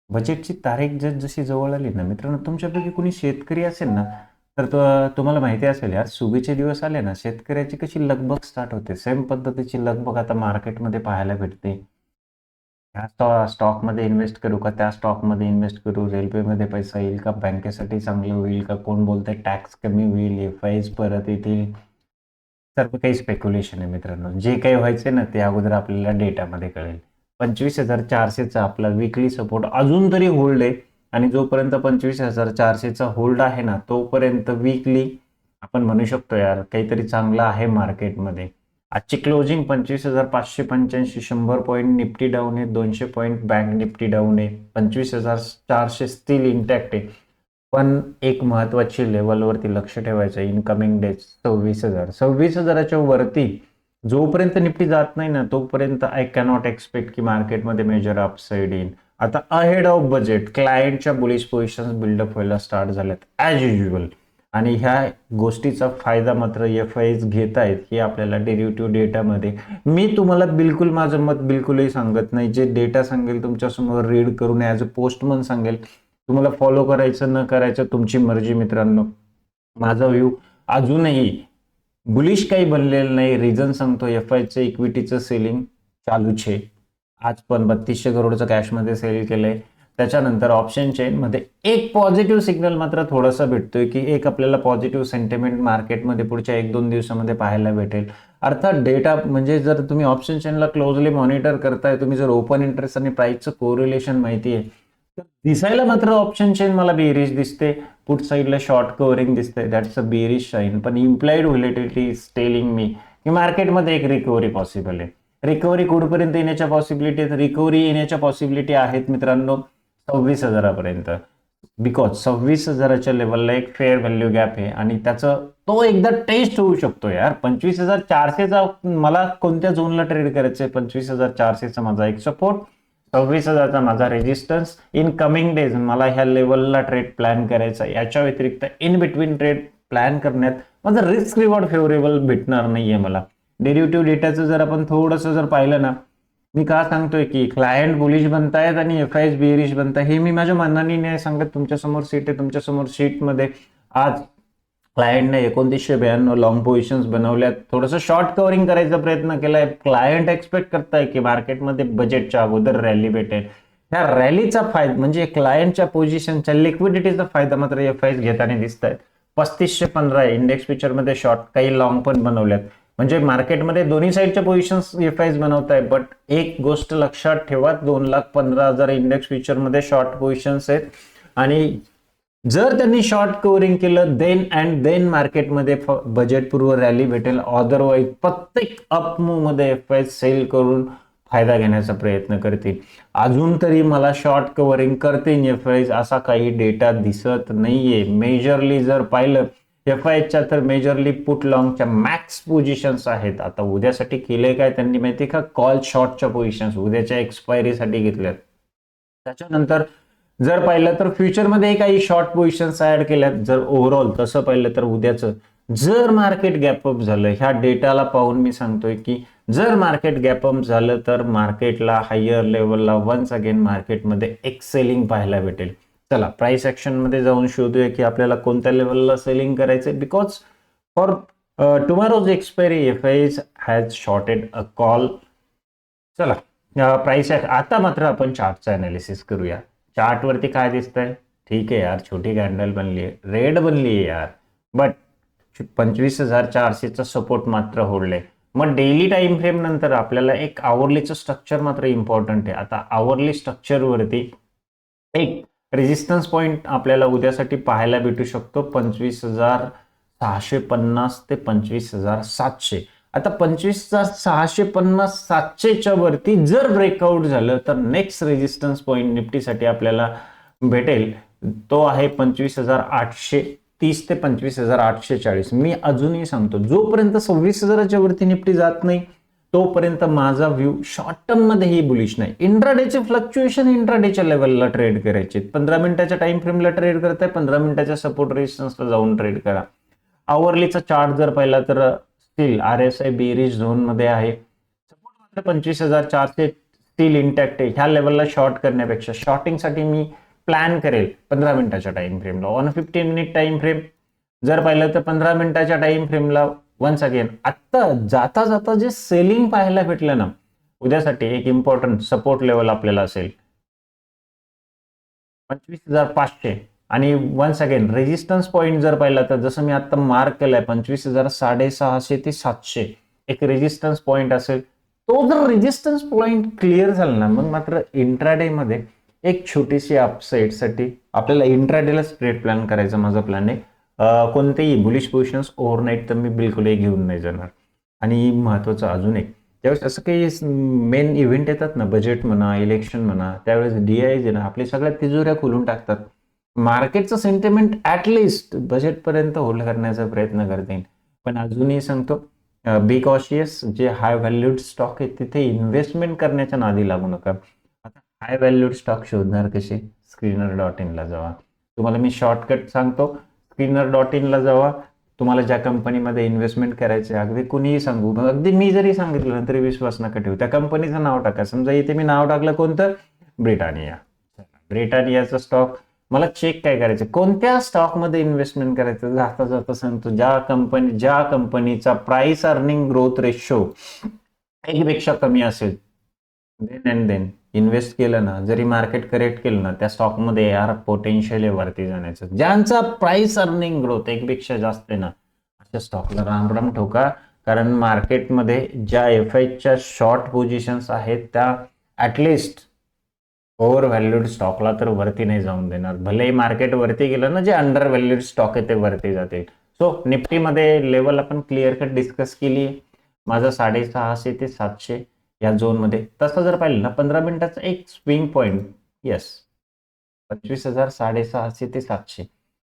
बजेटची तारीख जशी जवळ आली ना मित्रांनो, तुमच्यापैकी कोणी शेतकरी असेल ना, तर तुम्हाला माहिती असेल यार, सुगीचे दिवस आले ना, शेतकऱ्याची कशी लगबग स्टार्ट होते. सेम पद्धतीची लगबग आता मार्केटमध्ये पाहायला भेटते. ह्या स्टॉकमध्ये इन्व्हेस्ट करू का, त्या स्टॉकमध्ये इन्व्हेस्ट करू, रेल्वेमध्ये पैसा येईल का, बँकेसाठी चांगलं होईल का, कोण बोलतंय टॅक्स कमी होईल, एफ-आयज परत येतील. सर्व काही स्पेक्युलेशन आहे मित्रांनो. जे काही व्हायचे ना ते अगोदर आपल्याला डेटामध्ये कळेल. 25,400चा आपला वीकली सपोर्ट अजून तरी होल्ड आहे आणि जोपर्यंत 25,400चा होल्ड आहे ना तोपर्यंत वीकली आपण म्हणू शकतो यार काहीतरी चांगलं आहे मार्केटमध्ये. आजची क्लोजिंग 25,585, 100 पॉईंट निफ्टी डाऊन आहे, 200 पॉईंट बँक निफ्टी डाऊन आहे, 25,400 स्टील इंटॅक्ट आहे. पण एक महत्वाची लेवलवरती लक्ष ठेवायचं इनकमिंग डेज 26,000. 26,000च्या वरती जोपर्यंत निफ्टी जात नाही ना तोपर्यंत आय कॅनॉट एक्सपेक्ट की मार्केटमध्ये मेजर अपसाईड येईल. आता अहेड ऑफ बजेट क्लायंटच्या बुलिश पोझिशन्स बिल्डअप व्हायला स्टार्ट झाल्यात ॲज युज्युअल आणि ह्या गोष्टीचा फायदा मात्र एफ-आयज घेत आहेत हे आपल्याला डेरिव्हेटिव्ह डेटामध्ये. मी तुम्हाला बिलकुल माझं मत बिलकुलही सांगत नाही. जे डेटा सांगेल तुमच्यासमोर रीड करून ॲज अ पोस्टमन सांगेल. तुम्हाला फॉलो करायचं न करायचं तुमची मर्जी मित्रांनो. माझा व्ह्यू अजूनही बुलिश काही बनलेलं नाही. रिझन सांगतो, एफ-आयचं इक्विटीचं सेलिंग चालूच आहे. आज पण 3200 करोडचं कॅशमध्ये सेल केलंय. त्याच्यानंतर ऑप्शन चेनमध्ये एक पॉझिटिव्ह सिग्नल मात्र थोडासा भेटतोय की एक आपल्याला पॉझिटिव्ह सेंटिमेंट मार्केटमध्ये पुढच्या 1-2 दिवसामध्ये पाहायला भेटेल. अर्थात डेटा म्हणजे जर तुम्ही ऑप्शन चेनला क्लोजली मॉनिटर करताय, तुम्ही जर ओपन इंटरेस्ट आणि प्राइसचं कोरिलेशन माहिती आहे, तर दिसायला मात्र ऑप्शन चेन मला बेरिश दिसते. पुट साईडला शॉर्ट कव्हरिंग दिसते, दॅट्स अ बेरिश साईन. पण implied volatility is telling me की मार्केटमध्ये एक रिकव्हरी पॉसिबल आहे. रिकव्हरी कुठपर्यंत येण्याच्या पॉसिबिलिटी आहेत? रिकव्हरी येण्याच्या पॉसिबिलिटी आहेत मित्रांनो 26,000पर्यंत. बिकॉज 26,000च्या लेवलला एक फेअर व्हॅल्यू गॅप आहे आणि त्याचं तो एकदा टेस्ट होऊ शकतो यार. 25,400चा मला कोणत्या झोनला ट्रेड करायचंय? 25,400चा माझा एक सपोर्ट, 26,000चा माझा रेजिस्टन्स. इन कमिंग डेज मला ह्या लेवलला ट्रेड प्लॅन करायचा. याच्या व्यतिरिक्त इन बिटवीन ट्रेड प्लॅन करण्यात माझं रिस्क रिवॉर्ड फेवरेबल भेटणार नाहीये मला. डेरिव्हेटिव्ह डेटाचं जर आपण थोडंसं जर पाहिलं ना, मी का सांगतोय की क्लायंट बुलिश बनतायत आणि एफ-आयज बेरिश बनताय हे मी माझ्या मनाने नाही सांगत. तुमच्यासमोर सीट आहे, तुमच्यासमोर शीटमध्ये आज क्लायंटने 2992 लॉंग पोझिशन्स बनवल्यात. थोडंसं शॉर्ट कव्हरिंग करायचा प्रयत्न केलाय. क्लायंट एक्सपेक्ट करताय की मार्केटमध्ये बजेटच्या अगोदर रॅली भेटेल. ह्या रॅलीचा फायदा म्हणजे क्लायंटच्या पोझिशनच्या लिक्विडिटीचा फायदा मात्र एफ-आयज घेताना दिसत आहेत. 3515 इंडेक्स फ्युचरमध्ये शॉर्ट, काही लॉंग पण बनवल्यात. म्हणजे मार्केटमध्ये दोन्ही साईडच्या पोझिशन्स एफ-आयज बनवताय. बट एक गोष्ट लक्षात ठेवा, 2,15,000 इंडेक्स फ्युचरमध्ये शॉर्ट पोझिशन्स आहेत आणि जर त्यांनी शॉर्ट कव्हरिंग केलं देन अँड देन मार्केटमध्ये बजेटपूर्व रॅली भेटेल. अदरवाईज प्रत्येक अप मूव्ह मध्ये एफ-आय सेल करून फायदा घेण्याचा प्रयत्न करतील. अजून तरी मला शॉर्ट कव्हरिंग करतील एफ-आय असा काही डेटा दिसत नाहीये. मेजरली जर पाहिलं एफ-आयच्या तर मेजरली पुट लॉंगच्या मॅक्स पोझिशन्स आहेत. आता उद्यासाठी केले काय त्यांनी माहिती का? कॉल शॉर्टच्या पोझिशन्स उद्याच्या एक्सपायरीसाठी घेतल्यात. त्याच्यानंतर जर पाहिलं तर फ्युचरमध्ये काही शॉर्ट पोझिशन्स ऍड केल्यात. जर ओव्हरऑल तसं पाहिलं तर उद्याचं जर मार्केट गॅपअप झालं, ह्या डेटाला पाहून मी सांगतोय की जर मार्केट गॅपअप झालं तर मार्केटला हायर लेवलला वन्स अगेन मार्केटमध्ये एक सेलिंग पाहायला भेटेल. चला प्राइस ऍक्शन मध्ये जाऊन शोधूया की आपल्याला कोणत्या लेवलला सेलिंग करायचंय. Because for tomorrow's expiry F-I has shorted a call. चला प्राइस आता मात्र आपण चार्टचा अनालिसिस करूया. चार्ट वरती काय दिसतंय? ठीक आहे यार, छोटी कॅन्डल बनली आहे, रेड बनली आहे यार, बट 25,400चा सपोर्ट मात्र होल्ड आहे. मग डेली टाइम फ्रेम नंतर आपल्याला एक आवरलीचं स्ट्रक्चर मात्र इम्पॉर्टंट आहे. आता आवरली स्ट्रक्चर वरती एक रेजिस्टन्स पॉइंट आपल्याला उद्यासाठी पाहायला भेटू शकतो 25,650 ते 25,700. आता 25,650-700च्या वरती जर ब्रेकआउट झालं तर नेक्स्ट रेजिस्टन्स पॉइंट निफ्टीसाठी आपल्याला भेटेल तो आहे 25,830 ते 25,840. मी अजूनही सांगतो जोपर्यंत 26,000च्या वरती निफ्टी जात नाही तोपर्यंत माझा व्ह्यू शॉर्ट टर्म मध्येही बुलिश नाही. इंट्राडेचे फ्लक्च्युएशन इंट्राडेच्या लेवलला ट्रेड करायचे. 15 मिनिटाच्या टाइम फ्रेमला ट्रेड करताय, 15 मिनिटाच्या सपोर्ट रेजिस्टन्सला जाऊन ट्रेड करा. आवरलीचा चार्ट जर पाहिला तर स्टील RSI बेरिश झोन मध्ये आहे. सपोर्ट मात्र 25,400 स्टील इंटॅक्ट आहे, ह्या लेवलला शॉर्ट करण्यापेक्षा शॉर्टिंगसाठी मी प्लॅन करेल 15 मिनिटाच्या टाइम फ्रेमला. 115 मिनिट टाइम फ्रेम जर पाहिलं तर 15 मिनिटाच्या टाइम फ्रेमला वन्स अगेन आत्ता जाता जाता जे सेलिंग पाहायला भेटलं ना उद्यासाठी, एक इम्पॉर्टंट सपोर्ट लेवल आपल्याला असेल 25,500. आणि वन्स अगेन रेजिस्टन्स पॉईंट जर पाहिला तर जसं मी आता मार्क केलाय 25,650 ते 700 एक रेजिस्टन्स पॉईंट असेल. तो जर रेजिस्टन्स पॉईंट क्लिअर झाला ना मग मात्र इंट्राडे मध्ये एक छोटीशी अपसाईडसाठी आपल्याला इंट्राडेला ट्रेड प्लॅन करायचा माझा प्लॅन आहे. कोणतेही बुलिश पोझिशन्स ओव्हरनाईट तर मी बिलकुलही घेऊन नाही जाणार. आणि महत्वाचं अजून एक, त्यावेळेस असं काही मेन इव्हेंट येतात ना, बजेट म्हणा, इलेक्शन म्हणा, त्यावेळेस DIs ना आपली सगळ्या तिजोऱ्या खोलून टाकतात. मार्केटचं सेंटिमेंट ऍटलिस्ट बजेटपर्यंत होल्ड करण्याचा प्रयत्न करते. पण अजूनही सांगतो, बी कॉशियस. जे हाय व्हॅल्यूड स्टॉक आहेत तिथे इन्व्हेस्टमेंट करण्याच्या नादी लागू नका. आता हाय व्हॅल्यूड स्टॉक शोधणार कसे? Screener.in जावा. तुम्हाला मी शॉर्टकट सांगतो, Screener.in जावा. तुम्हाला ज्या कंपनीमध्ये इन्व्हेस्टमेंट करायचे अगदी कुणीही सांगू, अगदी मी जरी सांगितलं ना तरी विश्वास नका ठेवू. त्या कंपनीचं नाव टाका. समजा इथे मी नाव टाकलं कोणतं, ब्रिटानिया. ब्रिटानियाचा स्टॉक मला चेक काय करायचं, कोणत्या स्टॉकमध्ये इन्व्हेस्टमेंट करायचं जाता जाता सांगतो. ज्या कंपनीचा प्राइस अर्निंग ग्रोथ रेशो 1 पेक्षा कमी असेल, देन अँड देन इन्व्हेस्ट केलं ना, जरी मार्केट करेक्ट केलं ना, त्या स्टॉकमध्ये यार पोटेन्शियल आहे वरती जाण्याचं. ज्यांचा प्राइस अर्निंग ग्रोथ 1 पेक्षा जास्त आहे ना अशा स्टॉकला राम राम ठोका. कारण मार्केटमध्ये ज्या FIच्या शॉर्ट पोझिशन्स आहेत त्या ऍटलिस्ट ओव्हर व्हॅल्यूड स्टॉकला तर वरती नाही जाऊन देणार. भलेही मार्केट वरती गेलं ना, जे अंडर व्हॅल्यूड स्टॉक आहे ते वरती जातील. सो निफ्टीमध्ये लेवल आपण क्लिअर कट डिस्कस केली आहे. माझं 650 ते 700 या झोनमध्ये. तसं जर पाहिलं ना 15 मिनिटाचा एक स्विंग पॉईंट, येस 25,000 650 ते 700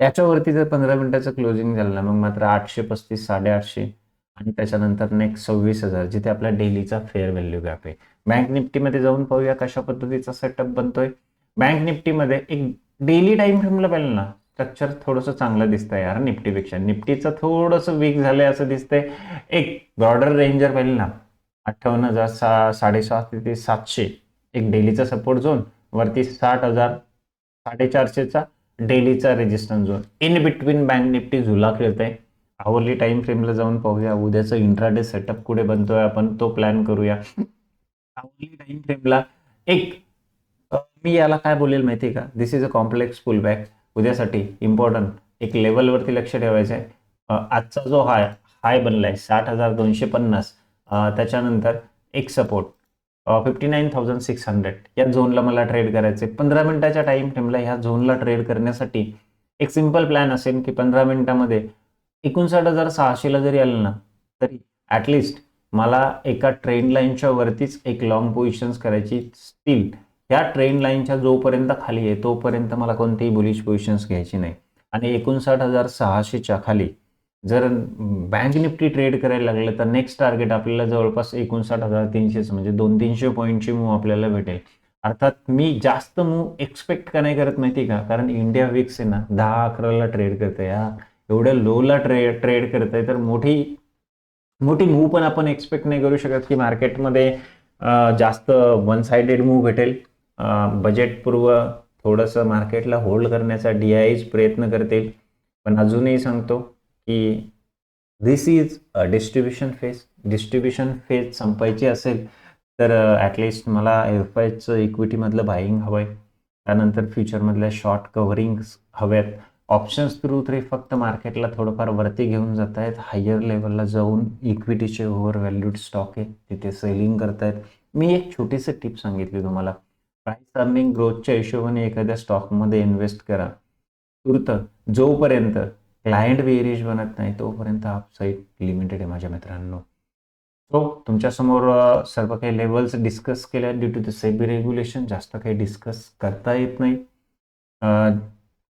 याच्यावरती जर 15 मिनिटाचं क्लोजिंग झालं ना मग मात्र 835 850 आणि त्याच्यानंतर नेक्स्ट 26,000 जिथे आपला डेलीचा फेअर व्हॅल्यू गॅप आहे. बँक निफ्टीमध्ये जाऊन पाहूया कशा पद्धतीचा सेटअप बनतोय. बँक निफ्टीमध्ये एक डेली टाइम फ्रेमला पाहिलं ना स्ट्रक्चर थोडंसं चांगलं दिसतंय यार निफ्टीपेक्षा. निफ्टीचं थोडंसं वीक झालंय असं दिसतंय. एक ब्रॉडर रेंज जर पाहिलं ना 58,750 ते 700 एक डेलीचा सपोर्ट झोन, वरती 60,000 450चा डेलीचा resistance zone. In between bank Nifty झुला खेळतंय. आवरली टाइम फ्रेमला जाऊन पाहूया उद्याचं इंट्राडे सेटअप कुठे बनतोय, आपण तो प्लॅन करूया. आवरली टाइम फ्रेमला एक मी याला काय बोलेल माहिती का, this is a complex pull back. उद्यासाठी इम्पॉर्टंट एक लेवलवरती लक्ष ठेवायचं आहे. आजचा जो हाय बनलाय 60,250, त्याच्यानंतर एक सपोर्ट 59,600 या झोनला मला ट्रेड करायचे. 15 मिनिटाच्या टाइम फ्रेमला ह्या झोनला ट्रेड करण्यासाठी एक सिंपल प्लॅन असेल की 15 मिनिटामध्ये 59,600ला जरी आलं ना तरी ऍटलिस्ट मला एका ट्रेंड लाईनच्या वरतीच एक लॉंग पोझिशन्स करायची. स्टील या ट्रेंड लाईनच्या जोपर्यंत खाली आहे तोपर्यंत मला कोणतीही बुलिश पोझिशन्स घ्यायची नाही. आणि 59,600च्या खाली जर बँक निफ्टी ट्रेड करायला लागलं तर नेक्स्ट टार्गेट आपल्याला जवळपास 59,300 म्हणजे 200-300 पॉईंटची मूव आपल्याला भेटेल. अर्थात मी जास्त मूव एक्सपेक्ट का नाही करत माहिती का, कारण इंडिया विक्स आहे ना 10-11ला ट्रेड करते या एवढ्या लोला ट्रेड करते तर मोठी मूव पण आपण एक्सपेक्ट नाही करू शकत की मार्केटमध्ये जास्त वन साइडेड मूव भेटेल. बजेट पूर्व थोडंसं मार्केटला होल्ड करण्याचा DIs प्रयत्न करतील. पण अजूनही सांगतो की this is distribution phase. Distribution phase संपायची असेल तर ॲटलिस्ट मला FIचं इक्विटीमधलं बाईंग हवं आहे. त्यानंतर फ्युचरमधल्या शॉर्ट कव्हरिंग्स हव्यात. ऑप्शन्स थ्रू फक्त मार्केटला थोडंफार वरती घेऊन जात आहेत. हायर लेवलला जाऊन इक्विटीचे ओव्हर व्हॅल्यूड स्टॉक आहे तिथे सेलिंग करतायत. मी एक छोटीशी टिप सांगितली तुम्हाला, प्राइस अर्निंग ग्रोथच्या हिशोबाने एखाद्या स्टॉकमध्ये इन्व्हेस्ट करा. तूर्त जोपर्यंत क्लायंट बेरिश बनत नाही तोपर्यंत अपसाईड लिमिटेड आहे माझ्या मित्रांनो. सो तुमच्यासमोर सर्व काही लेवल्स डिस्कस केल्या. Due to the SEBI regulation जास्त काही डिस्कस करता येत नाही.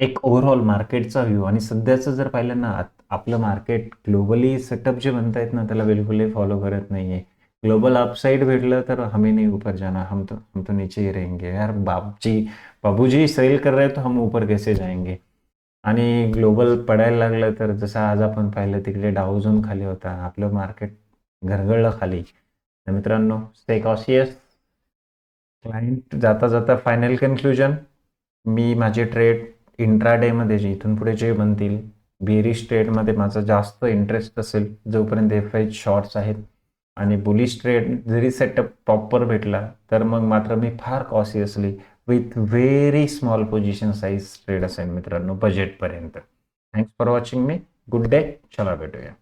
एक ओव्हरऑल मार्केटचा व्ह्यू आणि सध्याचं जर पाहिलं ना आपलं मार्केट ग्लोबली सेटअप जे म्हणतायत ना त्याला बिलकुलही फॉलो करत नाही आहे. ग्लोबल अपसाइड भेटलं तर हमें नहीं ऊपर जाना, हम तो नीचे ही रहेंगे यार. बाबूजी सेल कर रहे तो हम ऊपर कैसे जाएंगे. आणि ग्लोबल पडायला लागलं तर जसं आज आपण पाहिलं तिकडे डाव झोन खाली होता, आपलं मार्केट घरगळलं खाली. तर मित्रांनो स्टे कॉशियस. क्लायंट जाता जाता फायनल कन्क्लुजन, मी माझे ट्रेड इंट्राडेमध्ये जे इथून पुढे जे बनतील, बेरिश ट्रेडमध्ये माझा जास्त इंटरेस्ट असेल जोपर्यंत एफ शॉर्ट्स आहेत, आणि बुलिश ट्रेड जरी सेटअप प्रॉपर भेटला तर मग मात्र मी फार cautiously with very small position size trade असेल मित्रांनो बजेटपर्यंत. थँक्स फॉर वॉचिंग मी. Good day. चला भेटूया.